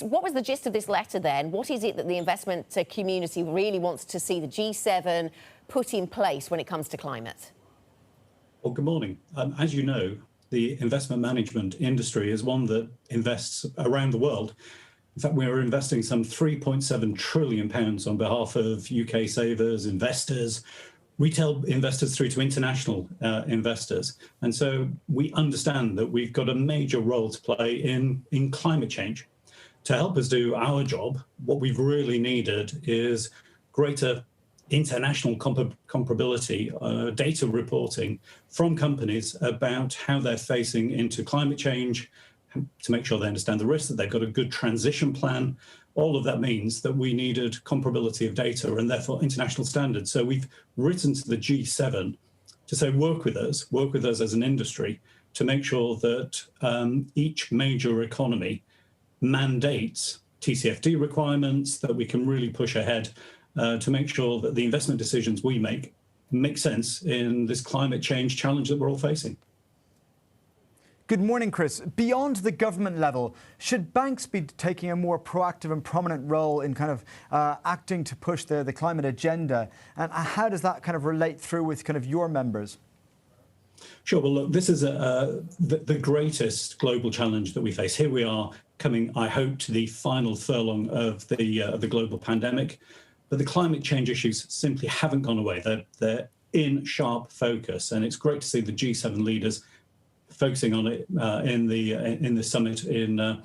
What was the gist of this letter then? What is it that the investment community really wants to see the G7 put in place when it comes to climate? Well, good morning. As you know, the investment management industry is one that invests around the world. In fact, we're investing some £3.7 trillion on behalf of UK savers, investors, retail investors through to international investors. And so we understand that we've got a major role to play in climate change. To help us do our job, what we've really needed is greater international comparability, data reporting from companies about how they're facing into climate change, to make sure they understand the risks, that they've got a good transition plan. All of that means that we needed comparability of data and therefore international standards. So we've written to the G7 to say, work with us as an industry to make sure that each major economy mandates TCFD requirements, that we can really push ahead to make sure that the investment decisions we make sense in this climate change challenge that we're all facing. Good morning, Chris. Beyond the government level, should banks be taking a more proactive and prominent role in kind of acting to push the climate agenda? And how does that kind of relate through with kind of your members? Sure. Well, look, this is the greatest global challenge that we face. Here we are coming, I hope, to the final furlong of the global pandemic. But the climate change issues simply haven't gone away. They're in sharp focus. And it's great to see the G7 leaders focusing on it in the summit in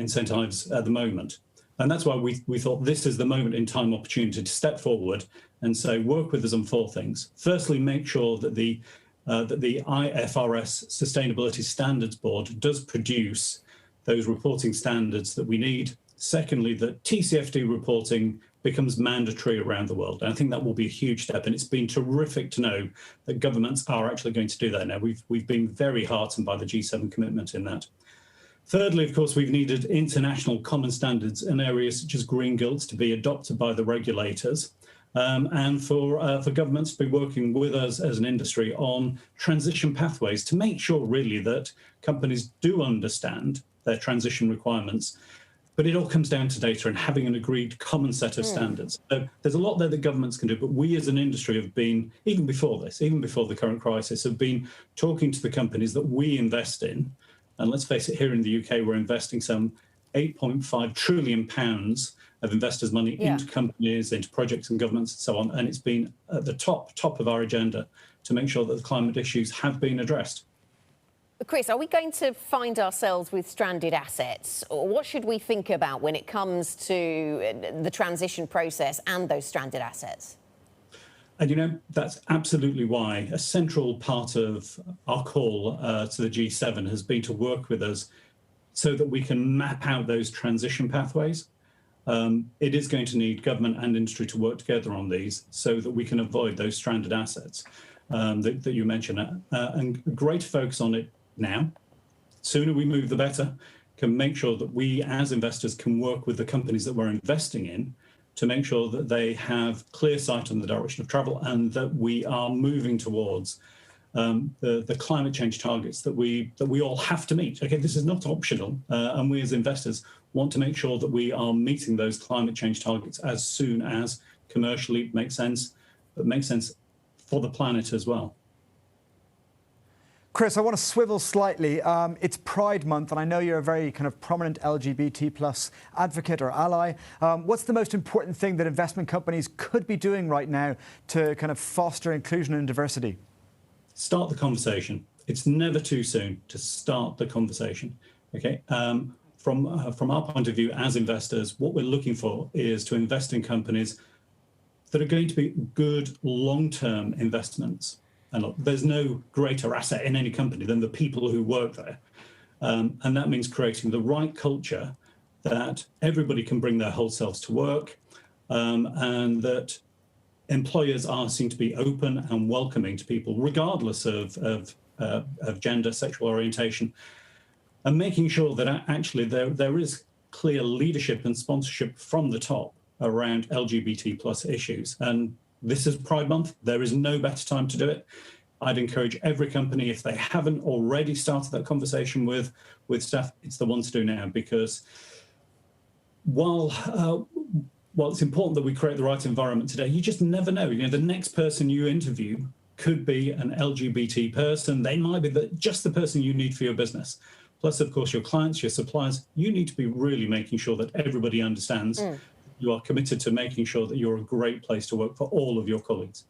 St. Ives at the moment. And that's why we thought this is the moment in time opportunity to step forward and say, work with us on four things. Firstly, make sure that the IFRS Sustainability Standards Board does produce those reporting standards that we need. Secondly, that TCFD reporting becomes mandatory around the world. And I think that will be a huge step. And it's been terrific to know that governments are actually going to do that now. We've been very heartened by the G7 commitment in that. Thirdly, of course, we've needed international common standards in areas such as green gilts to be adopted by the regulators. And for governments to be working with us as an industry on transition pathways to make sure really that companies do understand their transition requirements. But it all comes down to data and having an agreed common set of standards. So there's a lot there that governments can do, but we as an industry have been, even before the current crisis, have been talking to the companies that we invest in. And let's face it, here in the UK, we're investing some £8.5 trillion of investors' money into companies, into projects and governments and so on. And it's been at the top of our agenda to make sure that the climate issues have been addressed. Chris, are we going to find ourselves with stranded assets? Or what should we think about when it comes to the transition process and those stranded assets? And, you know, that's absolutely why a central part of our call to the G7 has been to work with us so that we can map out those transition pathways. It is going to need government and industry to work together on these so that we can avoid those stranded assets that you mentioned. And great focus on it now. Sooner we move, the better. Can make sure that we as investors can work with the companies that we're investing in to make sure that they have clear sight on the direction of travel and that we are moving towards the climate change targets that we all have to meet. Okay, this is not optional, and we as investors want to make sure that we are meeting those climate change targets as soon as commercially makes sense, but makes sense for the planet as well. Chris, I want to swivel slightly. It's Pride Month, and I know you're a very kind of prominent LGBT plus advocate or ally. What's the most important thing that investment companies could be doing right now to kind of foster inclusion and diversity? Start the conversation. It's never too soon to start the conversation. Okay. From our point of view as investors, what we're looking for is to invest in companies that are going to be good long-term investments. And look, there's no greater asset in any company than the people who work there. And that means creating the right culture that everybody can bring their whole selves to work, and that employers are seen to be open and welcoming to people, regardless of gender, sexual orientation, and making sure that actually there is clear leadership and sponsorship from the top around LGBT plus issues. And this is Pride Month. There is no better time to do it. I'd encourage every company, if they haven't already started that conversation with staff, it's the one to do now, because while it's important that we create the right environment today, you just never know. The next person you interview could be an LGBT person. They might be just the person you need for your business. Plus, of course, your clients, your suppliers, you need to be really making sure that everybody understands you are committed to making sure that you're a great place to work for all of your colleagues.